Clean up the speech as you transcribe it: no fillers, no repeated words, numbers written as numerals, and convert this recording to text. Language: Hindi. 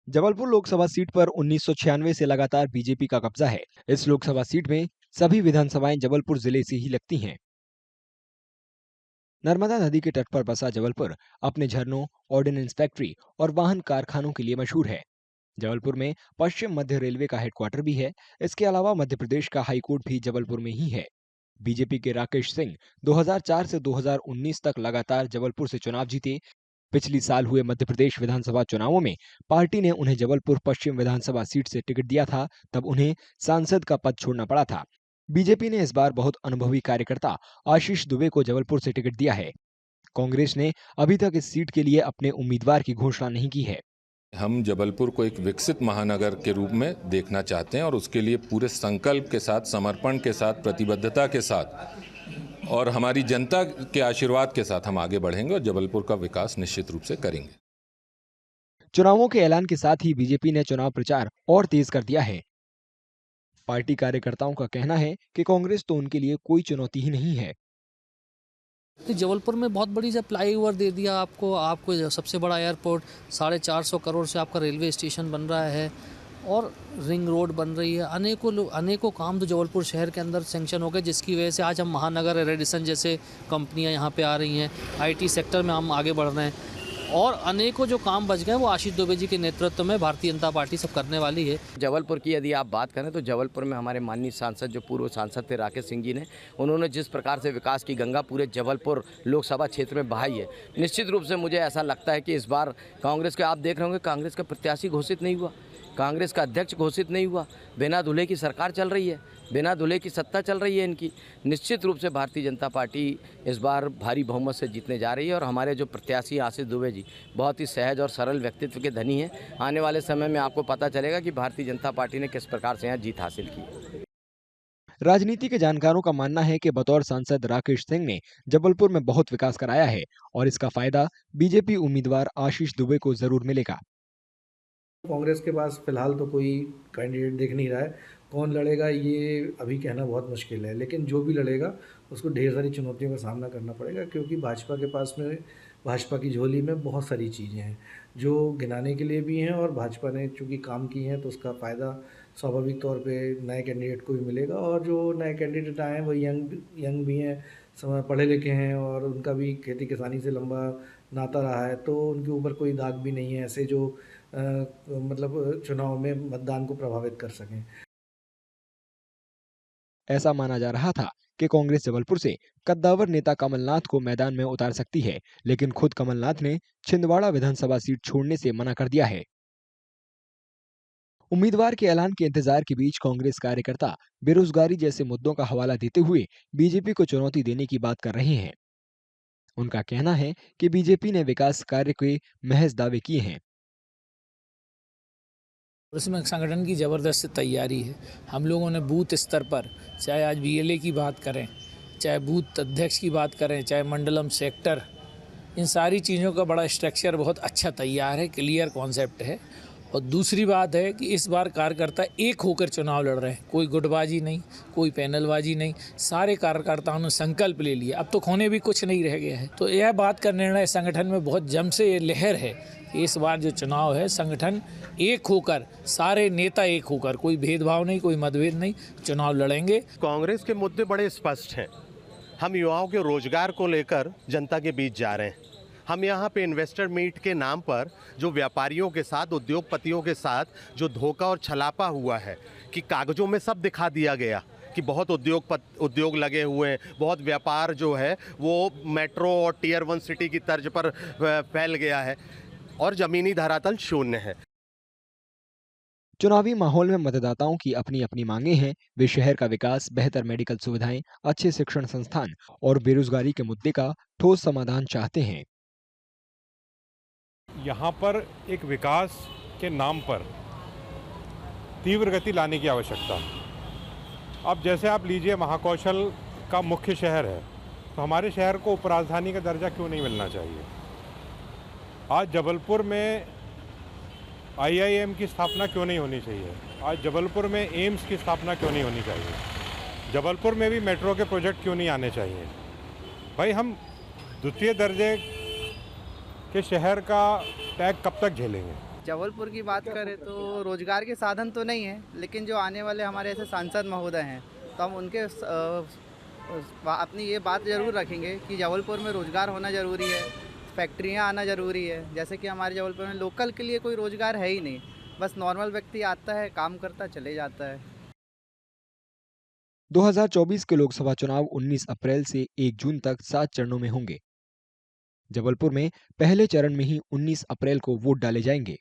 जबलपुर लोकसभा सीट पर 1996 से लगातार बीजेपी का कब्जा है। इस लोकसभा सीट में सभी विधानसभाएं जबलपुर जिले से ही लगती हैं। नर्मदा नदी के तट पर बसा जबलपुर अपने झरनों, ऑर्डिनेंस फैक्ट्री और वाहन कारखानों के लिए मशहूर है। जबलपुर में पश्चिम मध्य रेलवे का हेडक्वार्टर भी है। इसके अलावा मध्य प्रदेश का हाईकोर्ट भी जबलपुर में ही है। बीजेपी के राकेश सिंह 2004 से 2019 तक लगातार जबलपुर से चुनाव जीते। पिछली साल हुए मध्य प्रदेश विधानसभा चुनावों में पार्टी ने उन्हें जबलपुर पश्चिम विधानसभा सीट से टिकट दिया था, तब उन्हें सांसद का पद छोड़ना पड़ा था। बीजेपी ने इस बार बहुत अनुभवी कार्यकर्ता आशीष दुबे को जबलपुर से टिकट दिया है। कांग्रेस ने अभी तक इस सीट के लिए अपने उम्मीदवार की घोषणा नहीं की है। हम जबलपुर को एक विकसित महानगर के रूप में देखना चाहते हैं और उसके लिए पूरे संकल्प के साथ, समर्पण के साथ, प्रतिबद्धता के साथ और हमारी जनता के आशीर्वाद के साथ हम आगे बढ़ेंगे और जबलपुर का विकास निश्चित रूप से करेंगे। चुनावों के ऐलान के साथ ही बीजेपी ने चुनाव प्रचार और तेज कर दिया है। पार्टी कार्यकर्ताओं का कहना है कि कांग्रेस तो उनके लिए कोई चुनौती ही नहीं है। तो जबलपुर में बहुत बड़ी सा फ्लाईओवर दे दिया आपको सबसे बड़ा एयरपोर्ट, 450 करोड़ से आपका रेलवे स्टेशन बन रहा है और रिंग रोड बन रही है। अनेकों काम तो जबलपुर शहर के अंदर सेंक्शन हो गए, जिसकी वजह से आज हम महानगर रेडिसन जैसे कंपनियां यहाँ पे आ रही हैं। आईटी सेक्टर में हम आगे बढ़ रहे हैं और अनेकों जो काम बच गए वो आशीष दुबे जी के नेतृत्व में भारतीय जनता पार्टी सब करने वाली है। जबलपुर की यदि आप बात करें तो जबलपुर में हमारे माननीय सांसद जो पूर्व सांसद थे राकेश सिंह जी ने, उन्होंने जिस प्रकार से विकास की गंगा पूरे जबलपुर लोकसभा क्षेत्र में बहाई है, निश्चित रूप से मुझे ऐसा लगता है कि इस बार कांग्रेस के, आप देख रहे होंगे, कांग्रेस का प्रत्याशी घोषित नहीं हुआ, कांग्रेस का अध्यक्ष घोषित नहीं हुआ। बिना दूल्हे की सरकार चल रही है, बिना दूल्हे की सत्ता चल रही है इनकी। निश्चित रूप से भारतीय जनता पार्टी इस बार भारी बहुमत से जीतने जा रही है और हमारे जो प्रत्याशी आशीष दुबे जी बहुत ही सहज और सरल व्यक्तित्व के धनी हैं। आने वाले समय में आपको पता चलेगा कि भारतीय जनता पार्टी ने किस प्रकार से यहाँ जीत हासिल की। राजनीति के जानकारों का मानना है कि बतौर सांसद राकेश सिंह ने जबलपुर में बहुत विकास कराया है और इसका फायदा बीजेपी उम्मीदवार आशीष दुबे को जरूर मिलेगा। कांग्रेस के पास फिलहाल तो कोई कैंडिडेट दिख नहीं रहा है। कौन लड़ेगा ये अभी कहना बहुत मुश्किल है, लेकिन जो भी लड़ेगा उसको ढेर सारी चुनौतियों का सामना करना पड़ेगा, क्योंकि भाजपा के पास में, भाजपा की झोली में बहुत सारी चीज़ें हैं जो गिनाने के लिए भी हैं और भाजपा ने चूँकि काम की हैं तो उसका फ़ायदा स्वाभाविक तौर पे नए कैंडिडेट को भी मिलेगा। और जो नए कैंडिडेट आए हैं वो यंग भी हैं, पढ़े लिखे हैं और उनका भी खेती किसानी से लंबा नाता रहा है, तो उनके ऊपर कोई दाग भी नहीं है ऐसे जो मतलब चुनाव में मतदान को प्रभावित कर सकें। ऐसा माना जा रहा था कि कांग्रेस जबलपुर से कद्दावर नेता कमलनाथ को मैदान में उतार सकती है, लेकिन खुद कमलनाथ ने छिंदवाड़ा विधानसभा सीट छोड़ने से मना कर दिया है। उम्मीदवार के ऐलान के इंतजार के बीच कांग्रेस कार्यकर्ता बेरोजगारी जैसे मुद्दों का हवाला देते हुए बीजेपी को चुनौती देने की बात कर रहे हैं। उनका कहना है कि बीजेपी ने विकास कार्य के महज दावे किए हैं। उसमें संगठन की ज़बरदस्त तैयारी है। हम लोगों ने बूथ स्तर पर, चाहे आज बीएलए की बात करें, चाहे बूथ अध्यक्ष की बात करें, चाहे मंडलम सेक्टर, इन सारी चीज़ों का बड़ा स्ट्रक्चर बहुत अच्छा तैयार है, क्लियर कॉन्सेप्ट है। और दूसरी बात है कि इस बार कार्यकर्ता एक होकर चुनाव लड़ रहे हैं, कोई गुटबाजी नहीं, कोई पैनलबाजी नहीं, सारे कार्यकर्ताओं ने संकल्प ले लिया। अब तो खोने भी कुछ नहीं रह गया है। तो यह बात का निर्णय संगठन में बहुत जम से ये लहर है कि इस बार जो चुनाव है संगठन एक होकर, सारे नेता एक होकर, कोई भेदभाव नहीं, कोई मतभेद नहीं, चुनाव लड़ेंगे। कांग्रेस के मुद्दे बड़े स्पष्ट हैं। हम युवाओं के रोजगार को लेकर जनता के बीच जा रहे हैं। हम यहाँ पे इन्वेस्टर मीट के नाम पर जो व्यापारियों के साथ, उद्योगपतियों के साथ जो धोखा और छलापा हुआ है कि कागजों में सब दिखा दिया गया कि बहुत उद्योग लगे हुए हैं, बहुत व्यापार जो है वो मेट्रो और टियर 1 सिटी की तर्ज पर फैल गया है और ज़मीनी धरातल शून्य है। चुनावी माहौल में मतदाताओं की अपनी अपनी मांगे हैं। वे शहर का विकास, बेहतर मेडिकल सुविधाएं, अच्छे शिक्षण संस्थान और बेरोजगारी के मुद्दे का ठोस समाधान चाहते हैं। यहाँ पर एक विकास के नाम पर तीव्र गति लाने की आवश्यकता है। अब जैसे आप लीजिए, महाकौशल का मुख्य शहर है, तो हमारे शहर को उपराजधानी का दर्जा क्यों नहीं मिलना चाहिए? आज जबलपुर में आईआईएम की स्थापना क्यों नहीं होनी चाहिए? आज जबलपुर में एम्स की स्थापना क्यों नहीं होनी चाहिए? जबलपुर में भी मेट्रो के प्रोजेक्ट क्यों नहीं आने चाहिए? भाई, हम द्वितीय दर्जे के शहर का टैग कब तक झेलेंगे? जबलपुर की बात करें तो रोजगार के साधन तो नहीं है, लेकिन जो आने वाले हमारे ऐसे सांसद महोदय हैं तो हम उनके अपनी ये बात ज़रूर रखेंगे कि जबलपुर में रोज़गार होना ज़रूरी है, फैक्ट्रियाँ आना ज़रूरी है। जैसे कि हमारे जबलपुर में लोकल के लिए कोई रोज़गार है ही नहीं, बस नॉर्मल व्यक्ति आता है, काम करता चले जाता है। 2024 के लोकसभा चुनाव 19 अप्रैल से 1 जून तक 7 चरणों में होंगे। जबलपुर में पहले चरण में ही 19 अप्रैल को वोट डाले जाएंगे।